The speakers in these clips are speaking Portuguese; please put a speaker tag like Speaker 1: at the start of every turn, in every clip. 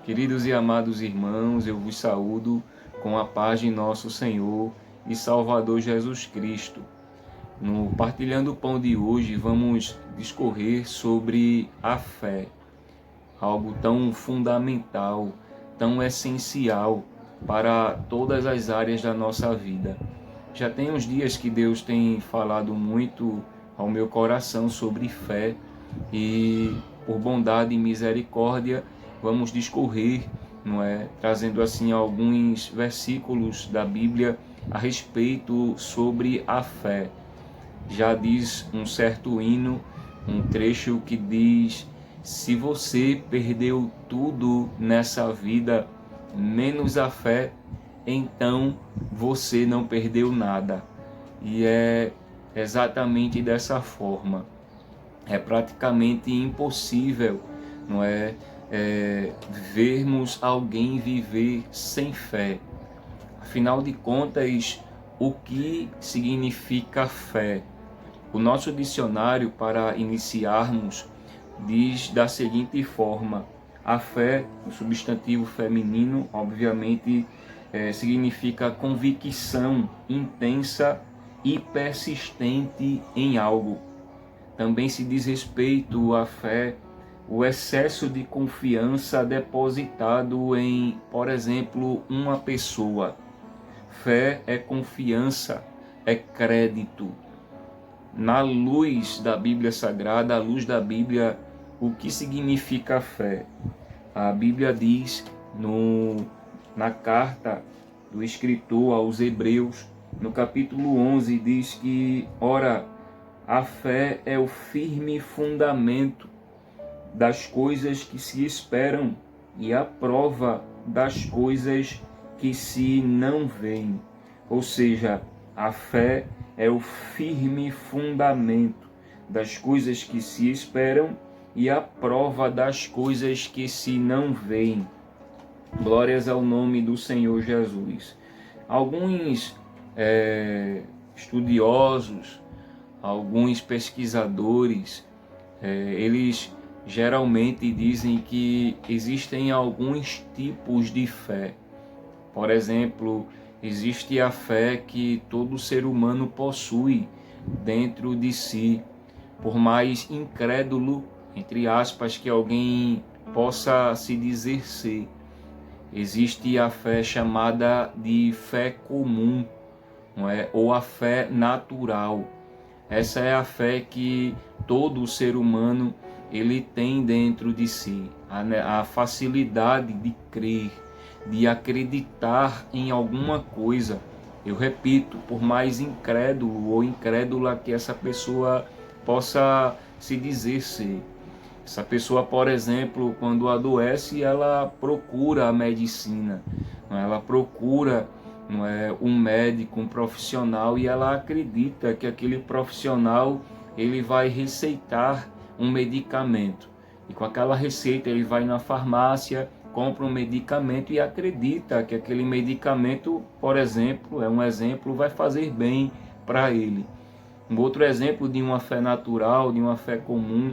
Speaker 1: Queridos e amados irmãos, eu vos saúdo com a paz de nosso Senhor e Salvador Jesus Cristo. No Partilhando o Pão de hoje, vamos discorrer sobre a fé, algo tão fundamental, tão essencial para todas as áreas da nossa vida. Já tem uns dias que Deus tem falado muito ao meu coração sobre fé e, por bondade e misericórdia, vamos discorrer, não é? Trazendo assim alguns versículos da Bíblia a respeito sobre a fé. Já diz um certo hino, um trecho que diz: se você perdeu tudo nessa vida, menos a fé, então você não perdeu nada. E é exatamente dessa forma. É praticamente impossível, não é, vermos alguém viver sem fé. Afinal de contas, o que significa fé? O nosso dicionário, para iniciarmos, diz da seguinte forma: a fé, o substantivo feminino, obviamente, significa convicção intensa e persistente em algo. Também se diz respeito à fé, o excesso de confiança depositado em, por exemplo, uma pessoa. Fé é confiança, é crédito. Na luz da Bíblia Sagrada, à luz da Bíblia, o que significa fé? A Bíblia diz na carta do escritor aos Hebreus, no capítulo 11, diz que, ora, a fé é o firme fundamento das coisas que se esperam e a prova das coisas que se não veem. Ou seja, a fé é o firme fundamento das coisas que se esperam e a prova das coisas que se não veem. Glórias ao nome do Senhor Jesus. Alguns estudiosos, alguns pesquisadores, eles geralmente dizem que existem alguns tipos de fé. Por exemplo, existe a fé que todo ser humano possui dentro de si, por mais incrédulo, entre aspas, que alguém possa se dizer ser. Existe a fé chamada de fé comum, não é? Ou a fé natural. Essa é a fé que todo ser humano ele tem dentro de si, a facilidade de crer, de acreditar em alguma coisa. Eu repito, por mais incrédulo ou incrédula que essa pessoa possa se dizer ser. Essa pessoa, por exemplo, quando adoece, ela procura a medicina, ela procura um médico, um profissional, e ela acredita que aquele profissional ele vai receitar um medicamento. E com aquela receita ele vai na farmácia, compra um medicamento e acredita que aquele medicamento, por exemplo, vai fazer bem para ele. Um outro exemplo de uma fé natural, de uma fé comum,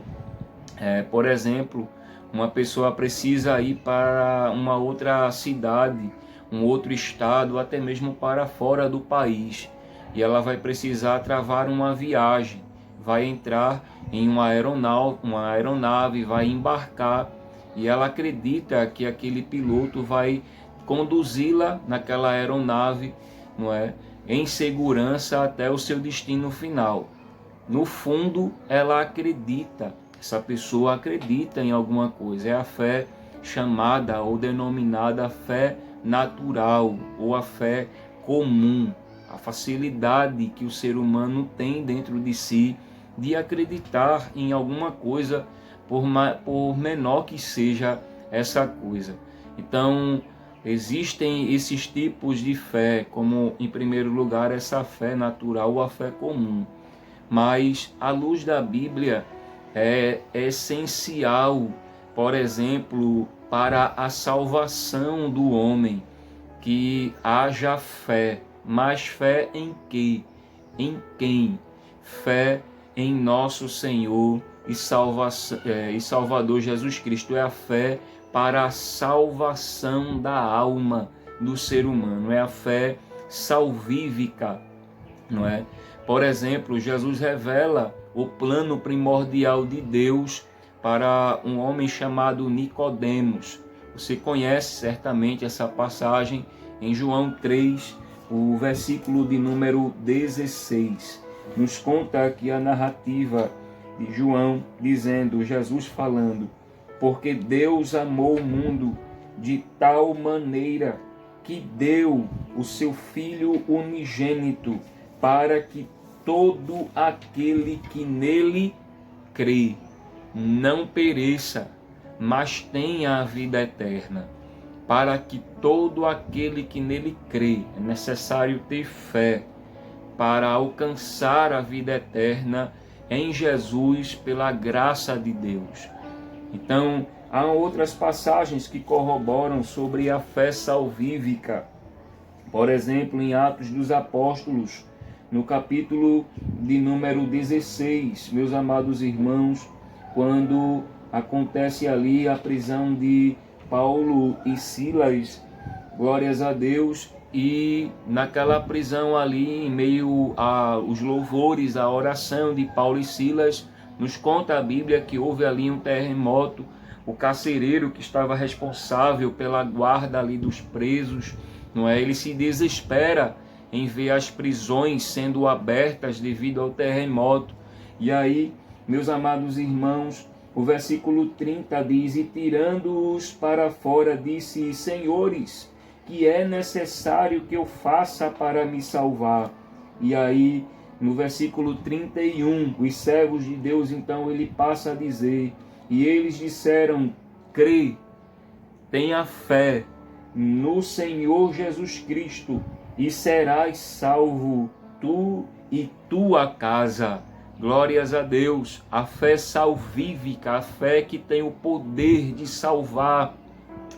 Speaker 1: por exemplo, uma pessoa precisa ir para uma outra cidade, um outro estado, até mesmo para fora do país. E ela vai precisar travar uma viagem, vai entrar em uma aeronave, vai embarcar, e ela acredita que aquele piloto vai conduzi-la naquela aeronave, não é, em segurança até o seu destino final. No fundo, ela acredita. Essa pessoa acredita em alguma coisa. É a fé chamada ou denominada fé natural ou a fé comum. A facilidade que o ser humano tem dentro de si de acreditar em alguma coisa, por menor que seja essa coisa. Então, existem esses tipos de fé, como em primeiro lugar essa fé natural ou a fé comum. Mas, à luz da Bíblia, é essencial, por exemplo, para a salvação do homem, que haja fé. Mas fé em quê? Em quem? Fé em nosso Senhor e Salvador Jesus Cristo. É a fé para a salvação da alma do ser humano. É a fé salvífica, não é? Por exemplo, Jesus revela o plano primordial de Deus para um homem chamado Nicodemos. Você conhece certamente essa passagem em João 3, o versículo de número 16. Nos conta aqui a narrativa de João, dizendo, Jesus falando, porque Deus amou o mundo de tal maneira que deu o seu Filho unigênito, para que todo aquele que nele crê não pereça, mas tenha a vida eterna. Para que todo aquele que nele crê, é necessário ter fé para alcançar a vida eterna em Jesus pela graça de Deus. Então, há outras passagens que corroboram sobre a fé salvífica. Por exemplo, em Atos dos Apóstolos, no capítulo de número 16, meus amados irmãos, quando acontece ali a prisão de Paulo e Silas, glórias a Deus, e naquela prisão ali, em meio aos louvores, a oração de Paulo e Silas, nos conta a Bíblia que houve ali um terremoto. O carcereiro que estava responsável pela guarda ali dos presos, não é? Ele se desespera em ver as prisões sendo abertas devido ao terremoto. E aí, meus amados irmãos, o versículo 30 diz, e tirando-os para fora, disse, senhores, que é necessário que eu faça para me salvar? E aí, no versículo 31, os servos de Deus, então, ele passa a dizer, e eles disseram, crê, tenha fé no Senhor Jesus Cristo, e serás salvo, tu e tua casa. Glórias a Deus, a fé salvífica, a fé que tem o poder de salvar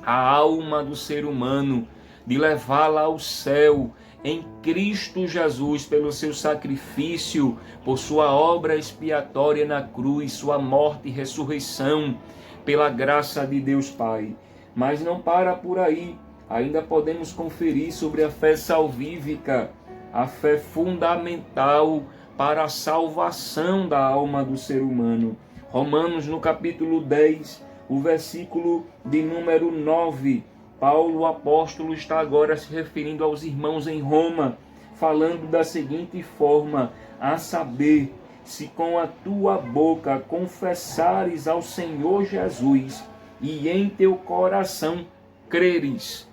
Speaker 1: a alma do ser humano, de levá-la ao céu em Cristo Jesus, pelo seu sacrifício, por sua obra expiatória na cruz, sua morte e ressurreição, pela graça de Deus Pai. Mas não para por aí, ainda podemos conferir sobre a fé salvífica, a fé fundamental para a salvação da alma do ser humano. Romanos, no capítulo 10, o versículo de número 9, Paulo, o apóstolo, está agora se referindo aos irmãos em Roma, falando da seguinte forma, a saber, se com a tua boca confessares ao Senhor Jesus e em teu coração creres,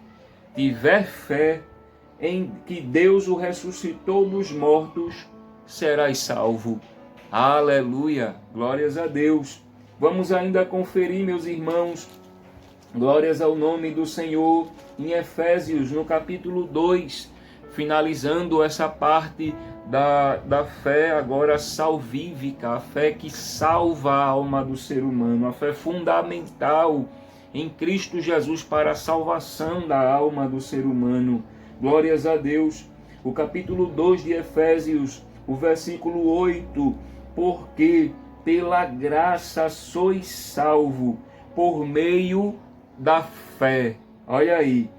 Speaker 1: tiver fé em que Deus o ressuscitou dos mortos, serás salvo. Aleluia, glórias a Deus. Vamos ainda conferir, meus irmãos, glórias ao nome do Senhor, em Efésios, no capítulo 2, finalizando essa parte da fé agora salvífica, a fé que salva a alma do ser humano, a fé fundamental em Cristo Jesus para a salvação da alma do ser humano. Glórias a Deus. O capítulo 2 de Efésios, o versículo 8, porque pela graça sois salvo, por meio da fé. Olha aí.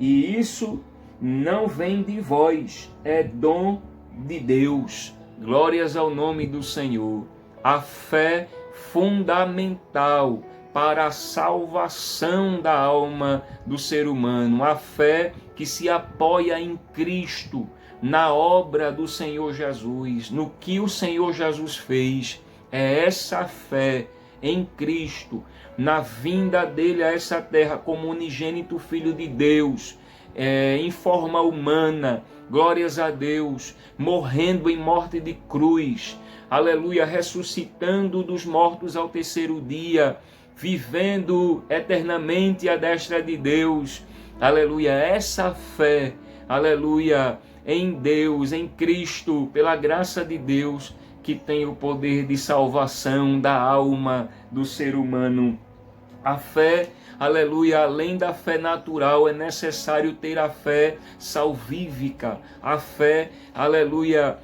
Speaker 1: E isso não vem de vós, é dom de Deus. Glórias ao nome do Senhor. A fé fundamental para a salvação da alma do ser humano. A fé que se apoia em Cristo, na obra do Senhor Jesus, no que o Senhor Jesus fez. É essa fé em Cristo, na vinda dele a essa terra como unigênito Filho de Deus, em forma humana, glórias a Deus, morrendo em morte de cruz, aleluia, ressuscitando dos mortos ao terceiro dia, vivendo eternamente à destra de Deus, aleluia, essa fé, aleluia, em Deus, em Cristo, pela graça de Deus, que tem o poder de salvação da alma do ser humano. A fé, aleluia, além da fé natural, é necessário ter a fé salvífica, a fé, aleluia,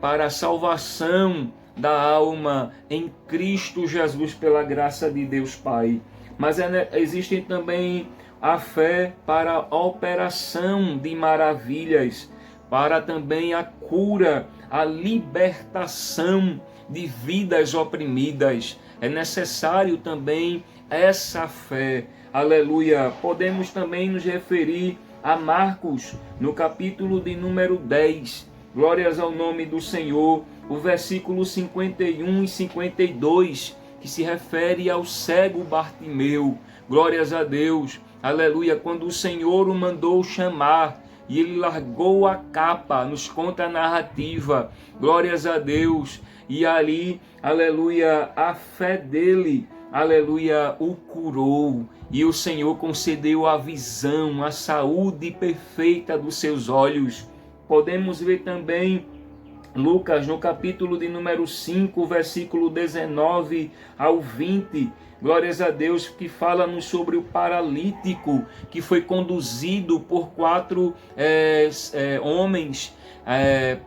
Speaker 1: para a salvação da alma em Cristo Jesus, pela graça de Deus Pai. mas existe também a fé para a operação de maravilhas, para também a cura, a libertação de vidas oprimidas. É necessário também essa fé. Aleluia. Podemos também nos referir a Marcos, no capítulo de número 10. Glórias ao nome do Senhor. O versículo 51 e 52, que se refere ao cego Bartimeu. Glórias a Deus. Aleluia. Quando o Senhor o mandou chamar, e ele largou a capa, nos conta a narrativa. Glórias a Deus. E ali, aleluia, a fé dele, aleluia, o curou. E o Senhor concedeu a visão, a saúde perfeita dos seus olhos. Podemos ver também Lucas, no capítulo de número 5, versículo 19 ao 20. Glórias a Deus, que fala-nos sobre o paralítico que foi conduzido por 4 homens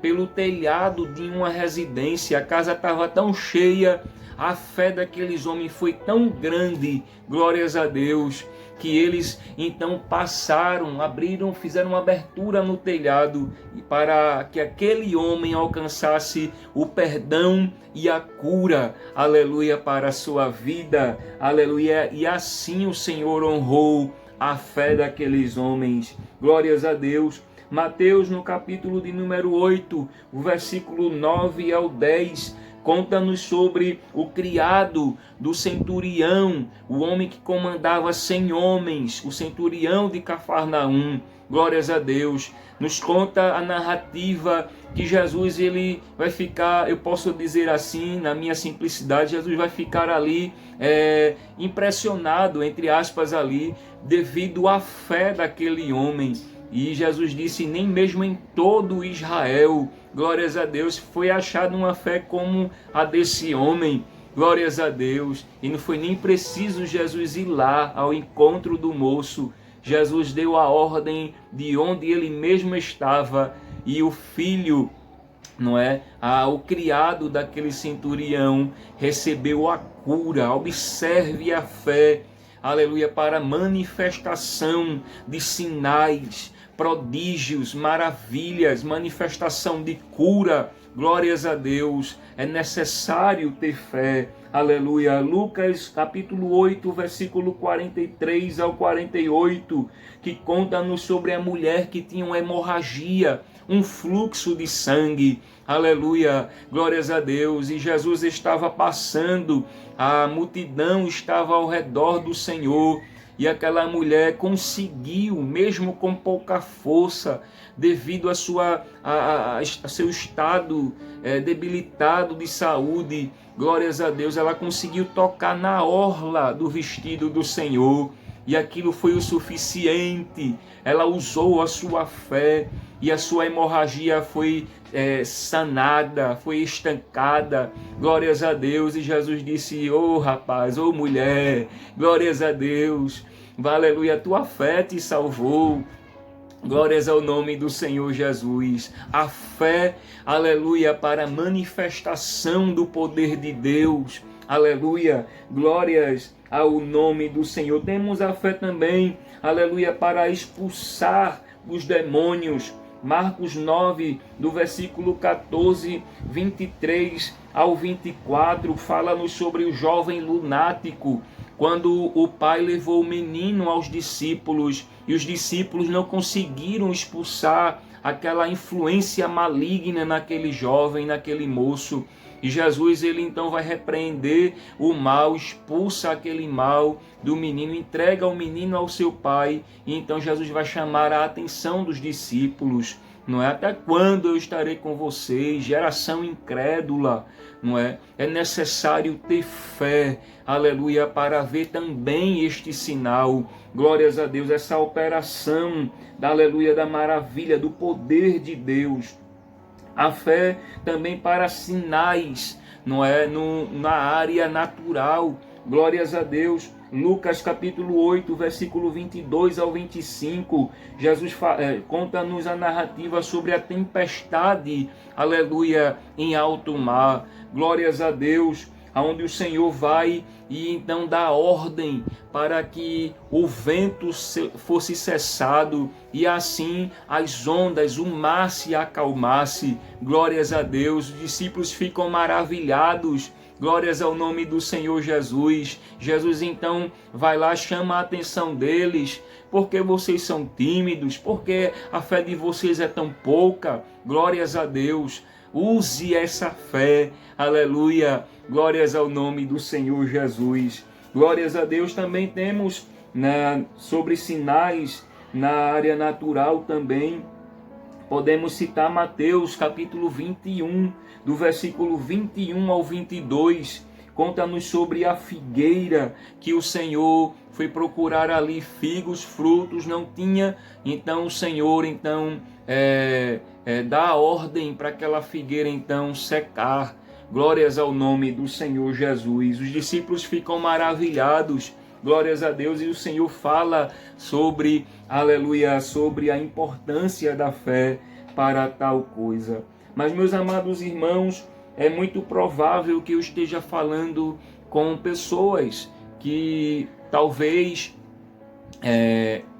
Speaker 1: pelo telhado de uma residência. A casa estava tão cheia, a fé daqueles homens foi tão grande, glórias a Deus, que eles então passaram, abriram, fizeram uma abertura no telhado para que aquele homem alcançasse o perdão e a cura, aleluia, para a sua vida, aleluia, e assim o Senhor honrou a fé daqueles homens, glórias a Deus. Mateus, no capítulo de número 8, o versículo 9 ao 10, conta-nos sobre o criado do centurião, o homem que comandava 100 homens, o centurião de Cafarnaum. Glórias a Deus. Nos conta a narrativa que Jesus, ele vai ficar, eu posso dizer assim, na minha simplicidade, Jesus vai ficar ali impressionado, entre aspas ali, devido à fé daquele homem. E Jesus disse, nem mesmo em todo Israel, glórias a Deus, foi achada uma fé como a desse homem, glórias a Deus. E não foi nem preciso Jesus ir lá ao encontro do moço. Jesus deu a ordem de onde ele mesmo estava, e o filho, não é? O criado daquele centurião recebeu a cura. Observe a fé, aleluia, para manifestação de sinais, prodígios, maravilhas, manifestação de cura. Glórias a Deus. É necessário ter fé. Aleluia. Lucas capítulo 8, versículo 43 ao 48, que conta-nos sobre a mulher que tinha uma hemorragia, um fluxo de sangue. Aleluia. Glórias a Deus. E Jesus estava passando, a multidão estava ao redor do Senhor. E aquela mulher conseguiu, mesmo com pouca força, devido a seu estado debilitado de saúde, glórias a Deus, ela conseguiu tocar na orla do vestido do Senhor. E aquilo foi o suficiente. Ela usou a sua fé e a sua hemorragia foi sanada, foi estancada. Glórias a Deus. E Jesus disse, rapaz, mulher, glórias a Deus. Aleluia, a tua fé te salvou. Glórias ao nome do Senhor Jesus. A fé, aleluia, para a manifestação do poder de Deus. Aleluia, glórias ao nome do Senhor. Temos a fé também, aleluia, para expulsar os demônios. Marcos 9, do versículo 14, 23 ao 24, fala-nos sobre o jovem lunático, quando o pai levou o menino aos discípulos, e os discípulos não conseguiram expulsar aquela influência maligna naquele jovem, naquele moço. E Jesus, ele então vai repreender o mal, expulsa aquele mal do menino, entrega o menino ao seu pai. E então Jesus vai chamar a atenção dos discípulos, não é? Até quando eu estarei com vocês, geração incrédula, não é? É necessário ter fé, aleluia, para ver também este sinal. Glórias a Deus, essa operação da aleluia, da maravilha, do poder de Deus. A fé também para sinais, não é? Na área natural. Glórias a Deus. Lucas capítulo 8, versículo 22 ao 25. Jesus conta-nos a narrativa sobre a tempestade, aleluia, em alto mar. Glórias a Deus. aonde o Senhor vai e então dá ordem para que o vento fosse cessado e assim as ondas, o mar se acalmasse. Glórias a Deus, os discípulos ficam maravilhados. Glórias ao nome do Senhor Jesus. Jesus então vai lá, chama a atenção deles. Porque vocês são tímidos? Porque a fé de vocês é tão pouca? Glórias a Deus. Use essa fé. Aleluia. Glórias ao nome do Senhor Jesus. Glórias a Deus. Também temos sobre sinais na área natural também. Podemos citar Mateus capítulo 21, do versículo 21 ao 22. Conta-nos sobre a figueira, que o Senhor foi procurar ali figos, frutos, não tinha. Então o Senhor dá a ordem para aquela figueira então secar. Glórias ao nome do Senhor Jesus. Os discípulos ficam maravilhados. Glórias a Deus, e o Senhor fala sobre, aleluia, sobre a importância da fé para tal coisa. Mas, meus amados irmãos, é muito provável que eu esteja falando com pessoas que talvez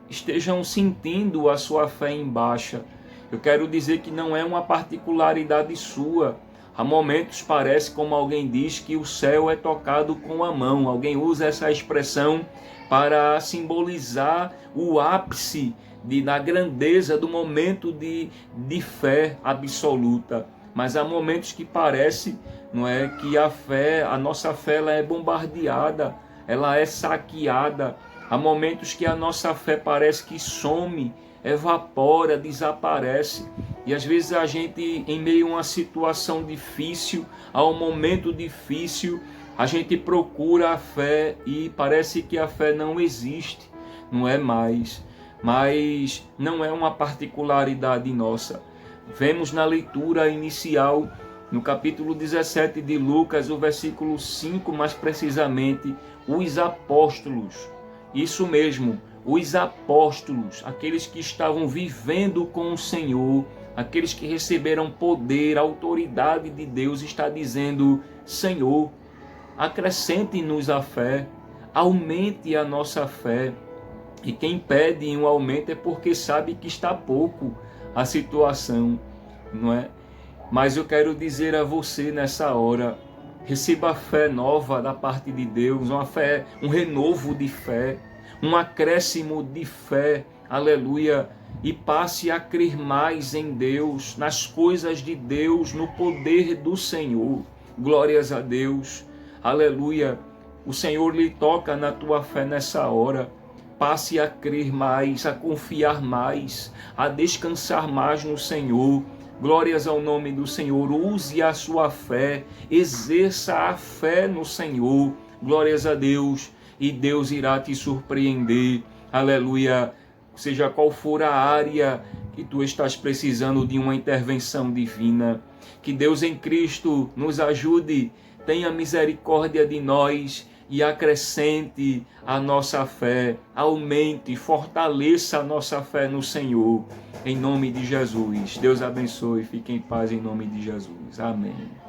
Speaker 1: estejam sentindo a sua fé em baixa. Eu quero dizer que não é uma particularidade sua. Há momentos parece, como alguém diz, que o céu é tocado com a mão. Alguém usa essa expressão para simbolizar o ápice da grandeza do momento de fé absoluta. Mas há momentos que parece, não é, que a nossa fé ela é bombardeada, ela é saqueada. Há momentos que a nossa fé parece que some, evapora, desaparece. E às vezes a gente, em meio a uma situação difícil, a um momento difícil, a gente procura a fé e parece que a fé não existe, não é mais. Mas não é uma particularidade nossa. Vemos na leitura inicial, no capítulo 17 de Lucas, o versículo 5, mais precisamente, os apóstolos. Isso mesmo, os apóstolos, aqueles que estavam vivendo com o Senhor, aqueles que receberam poder, autoridade de Deus, está dizendo: Senhor, acrescente-nos a fé, aumente a nossa fé. E quem pede um aumento é porque sabe que está pouco a situação, não é? Mas eu quero dizer a você nessa hora, receba a fé nova da parte de Deus, uma fé, um renovo de fé, um acréscimo de fé, aleluia, e passe a crer mais em Deus, nas coisas de Deus, no poder do Senhor. Glórias a Deus, aleluia. O Senhor lhe toca na tua fé nessa hora. Passe a crer mais, a confiar mais, a descansar mais no Senhor. Glórias ao nome do Senhor. Use a sua fé, exerça a fé no Senhor. Glórias a Deus. E Deus irá te surpreender. Aleluia. Seja qual for a área que tu estás precisando de uma intervenção divina. Que Deus em Cristo nos ajude, tenha misericórdia de nós e acrescente a nossa fé, aumente, fortaleça a nossa fé no Senhor, em nome de Jesus. Deus abençoe, fique em paz em nome de Jesus. Amém.